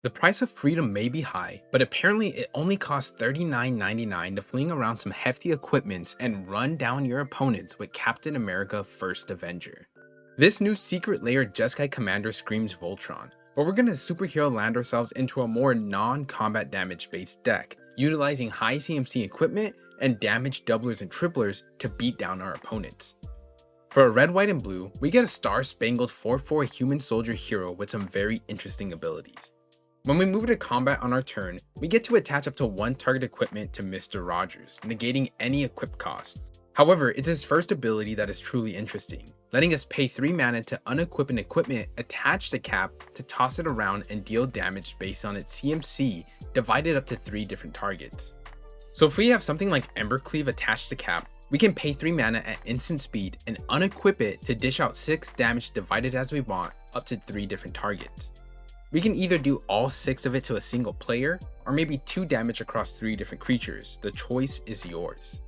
The price of freedom may be high, but apparently it only costs $39.99 to fling around some hefty equipments and run down your opponents with Captain America First Avenger. This new secret layer Jeskai commander screams Voltron, but we're gonna superhero land ourselves into a more non-combat damage based deck, utilizing high CMC equipment and damage doublers and triplers to beat down our opponents. For a red, white, and blue, we get a star-spangled 4/4 human soldier hero with some very interesting abilities. When we move to combat on our turn, we get to attach up to one target equipment to Mr. Rogers, negating any equip cost. However, it's his first ability that is truly interesting, letting us pay 3 mana to unequip an equipment attached to Cap to toss it around and deal damage based on its CMC divided up to 3 different targets. So if we have something like Embercleave attached to Cap, we can pay 3 mana at instant speed and unequip it to dish out 6 damage divided as we want up to 3 different targets. We can either do all 6 of it to a single player, or maybe 2 damage across 3 different creatures. The choice is yours.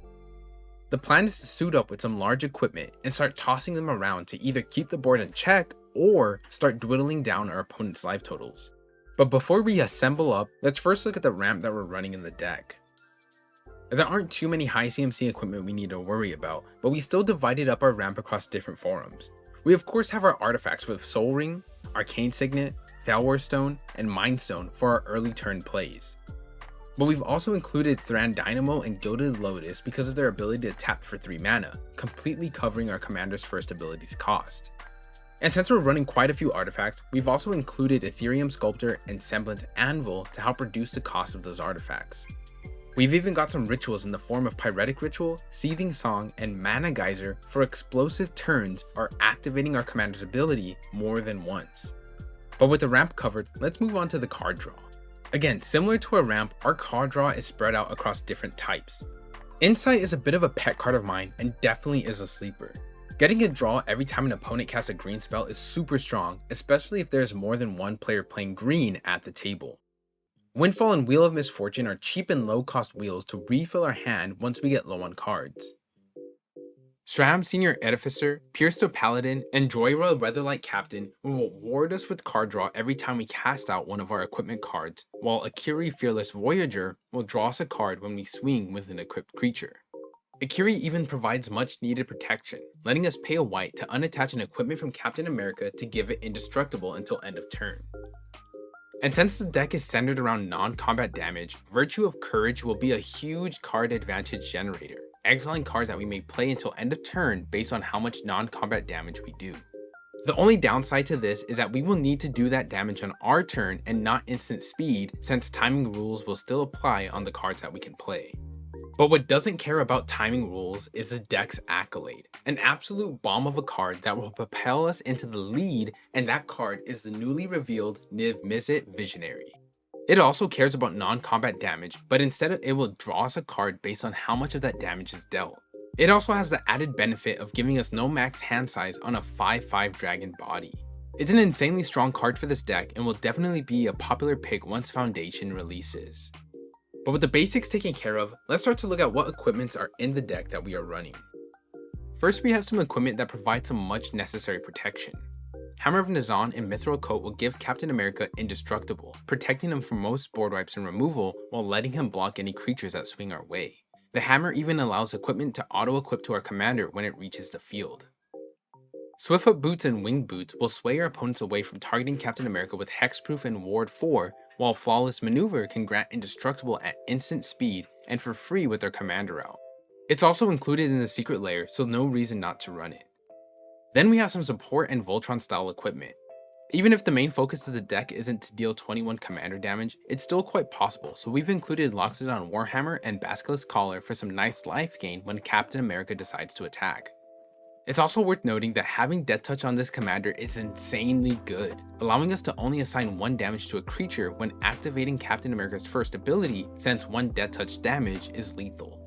The plan is to suit up with some large equipment and start tossing them around to either keep the board in check or start dwindling down our opponent's life totals. But before we assemble up, let's first look at the ramp that we're running in the deck. There aren't too many high CMC equipment we need to worry about, but we still divided up our ramp across different forums. We of course have our artifacts with Soul Ring, Arcane Signet, Thalwar Stone, and Mind Stone for our early turn plays. But we've also included Thran Dynamo and Gilded Lotus because of their ability to tap for 3 mana, completely covering our commander's first ability's cost. And since we're running quite a few artifacts, we've also included Ethereum Sculptor and Semblance Anvil to help reduce the cost of those artifacts. We've even got some rituals in the form of Pyretic Ritual, Seething Song, and Mana Geyser for explosive turns or activating our commander's ability more than once. But with the ramp covered, let's move on to the card draw. Again, similar to a ramp, our card draw is spread out across different types. Insight is a bit of a pet card of mine and definitely is a sleeper. Getting a draw every time an opponent casts a green spell is super strong, especially if there's more than one player playing green at the table. Windfall and Wheel of Misfortune are cheap and low cost wheels to refill our hand once we get low on cards. Shram Senior Edificer, Pierce Paladin, and Joyra Weatherlight Captain will reward us with card draw every time we cast out one of our equipment cards, while Akiri Fearless Voyager will draw us a card when we swing with an equipped creature. Akiri even provides much needed protection, letting us pay a white to unattach an equipment from Captain America to give it indestructible until end of turn. And since the deck is centered around non-combat damage, Virtue of Courage will be a huge card advantage generator, exiling cards that we may play until end of turn based on how much non-combat damage we do. The only downside to this is that we will need to do that damage on our turn and not instant speed, since timing rules will still apply on the cards that we can play. But what doesn't care about timing rules is the deck's Accolade, an absolute bomb of a card that will propel us into the lead, and that card is the newly revealed Niv Mizzet Visionary. It also cares about non-combat damage, but instead it will draw us a card based on how much of that damage is dealt. It also has the added benefit of giving us no max hand size on a 5/5 dragon body. It's an insanely strong card for this deck and will definitely be a popular pick once Foundation releases. But with the basics taken care of, let's start to look at what equipments are in the deck that we are running. First, we have some equipment that provides some much necessary protection. Hammer of Nazan and Mithril Coat will give Captain America indestructible, protecting him from most board wipes and removal while letting him block any creatures that swing our way. The hammer even allows equipment to auto-equip to our commander when it reaches the field. Swiftfoot Boots and Winged Boots will sway our opponents away from targeting Captain America with Hexproof and Ward 4, while Flawless Maneuver can grant indestructible at instant speed and for free with their commander out. It's also included in the secret layer, so no reason not to run it. Then we have some support and Voltron style equipment. Even if the main focus of the deck isn't to deal 21 commander damage, it's still quite possible, so we've included Loxodon Warhammer and Basilisk Collar for some nice life gain when Captain America decides to attack. It's also worth noting that having Death Touch on this commander is insanely good, allowing us to only assign 1 damage to a creature when activating Captain America's first ability, since 1 Death Touch damage is lethal.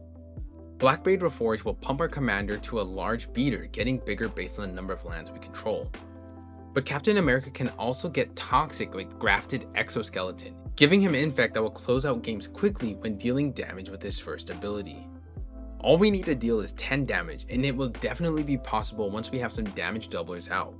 Blackblade Reforge will pump our commander to a large beater, getting bigger based on the number of lands we control. But Captain America can also get toxic with Grafted Exoskeleton, giving him infect that will close out games quickly when dealing damage with his first ability. All we need to deal is 10 damage, and it will definitely be possible once we have some damage doublers out.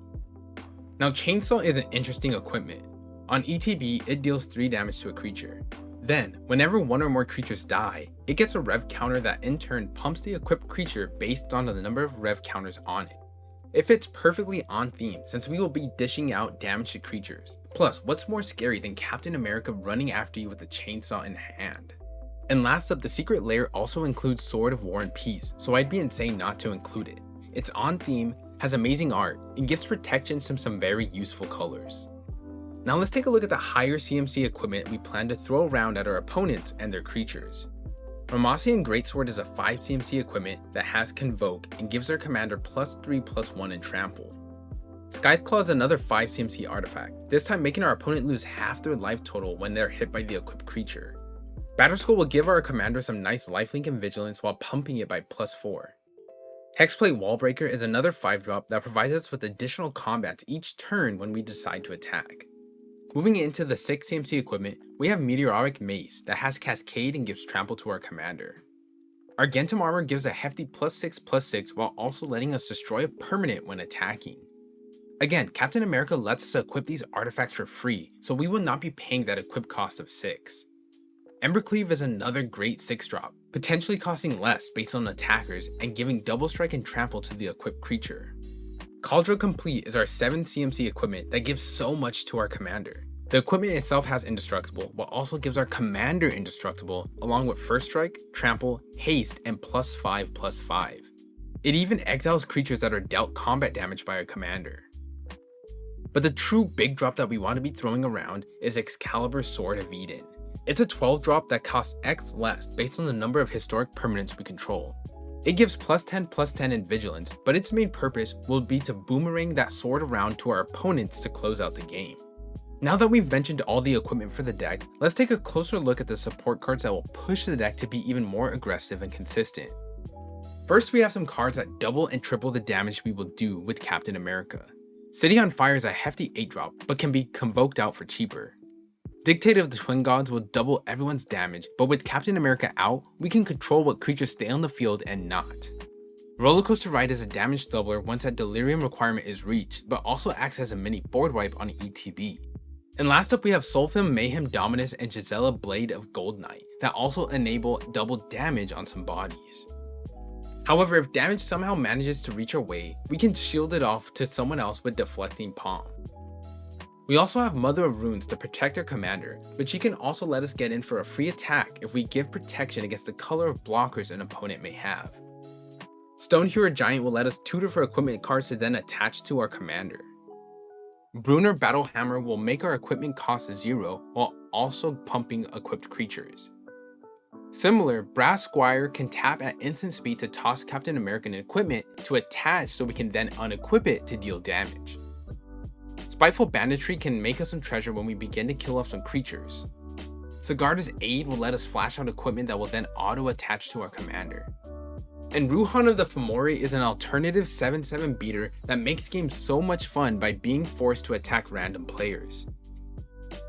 Now, Chainsaw is an interesting equipment. On ETB, it deals 3 damage to a creature. Then, whenever one or more creatures die, it gets a rev counter that in turn pumps the equipped creature based on the number of rev counters on it. It fits perfectly on theme since we will be dishing out damage to creatures. Plus, what's more scary than Captain America running after you with a chainsaw in hand? And last up, the secret lair also includes Sword of War and Peace, so I'd be insane not to include it. It's on theme, has amazing art, and gives protection from some very useful colors. Now let's take a look at the higher CMC equipment we plan to throw around at our opponents and their creatures. Ramasian Greatsword is a 5 CMC equipment that has Convoke and gives our commander +3/+1 in Trample. Scytheclaw is another 5 CMC artifact, this time making our opponent lose half their life total when they're hit by the equipped creature. Batterskull will give our commander some nice lifelink and vigilance while pumping it by +4. Hexplate Wallbreaker is another 5-drop that provides us with additional combat each turn when we decide to attack. Moving into the 6 CMC equipment, we have Meteoric Mace that has Cascade and gives Trample to our commander. Argentum Armor gives a hefty +6/+6 while also letting us destroy a permanent when attacking. Again, Captain America lets us equip these artifacts for free, so we will not be paying that equip cost of 6. Embercleave is another great 6-drop, potentially costing less based on attackers and giving double strike and trample to the equipped creature. Cauldron Complete is our 7 CMC equipment that gives so much to our commander. The equipment itself has Indestructible, but also gives our commander Indestructible, along with First Strike, Trample, Haste, and +5/+5. It even exiles creatures that are dealt combat damage by our commander. But the true big drop that we want to be throwing around is Excalibur Sword of Eden. It's a 12 drop that costs X less based on the number of historic permanents we control. It gives +10/+10 in vigilance, but its main purpose will be to boomerang that sword around to our opponents to close out the game. Now that we've mentioned all the equipment for the deck, let's take a closer look at the support cards that will push the deck to be even more aggressive and consistent. First, we have some cards that double and triple the damage we will do with Captain America. City on Fire is a hefty 8-drop, but can be convoked out for cheaper. Dictate of the Twin Gods will double everyone's damage, but with Captain America out, we can control what creatures stay on the field and not. Rollercoaster Ride is a damage doubler once that Delirium requirement is reached, but also acts as a mini board wipe on ETB. And last up we have Soulfilm Mayhem Dominus and Gisela Blade of Gold Knight that also enable double damage on some bodies. However, if damage somehow manages to reach our way, we can shield it off to someone else with Deflecting Palm. We also have Mother of Runes to protect our commander, but she can also let us get in for a free attack if we give protection against the color of blockers an opponent may have. Stonehero Giant will let us tutor for equipment cards to then attach to our commander. Brunner Battlehammer will make our equipment cost 0 while also pumping equipped creatures. Similar, Brass Squire can tap at instant speed to toss Captain American equipment to attach so we can then unequip it to deal damage. Spiteful Banditry can make us some treasure when we begin to kill off some creatures. Sigarda's Aid will let us flash out equipment that will then auto-attach to our commander. And Ruhan of the Fomori is an alternative 7/7 beater that makes games so much fun by being forced to attack random players.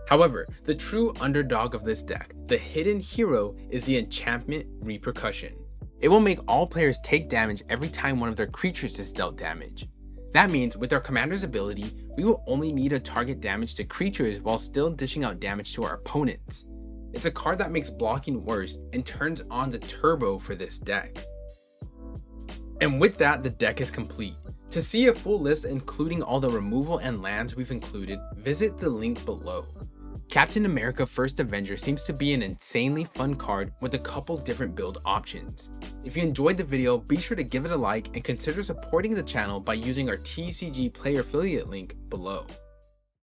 However, the true underdog of this deck, the hidden hero, is the enchantment Repercussion. It will make all players take damage every time one of their creatures is dealt damage. That means with our commander's ability, we will only need to target damage to creatures while still dishing out damage to our opponents. It's a card that makes blocking worse and turns on the turbo for this deck. And with that, the deck is complete. To see a full list including all the removal and lands we've included, visit the link below. Captain America First Avenger seems to be an insanely fun card with a couple different build options. If you enjoyed the video, be sure to give it a like and consider supporting the channel by using our TCG player affiliate link below.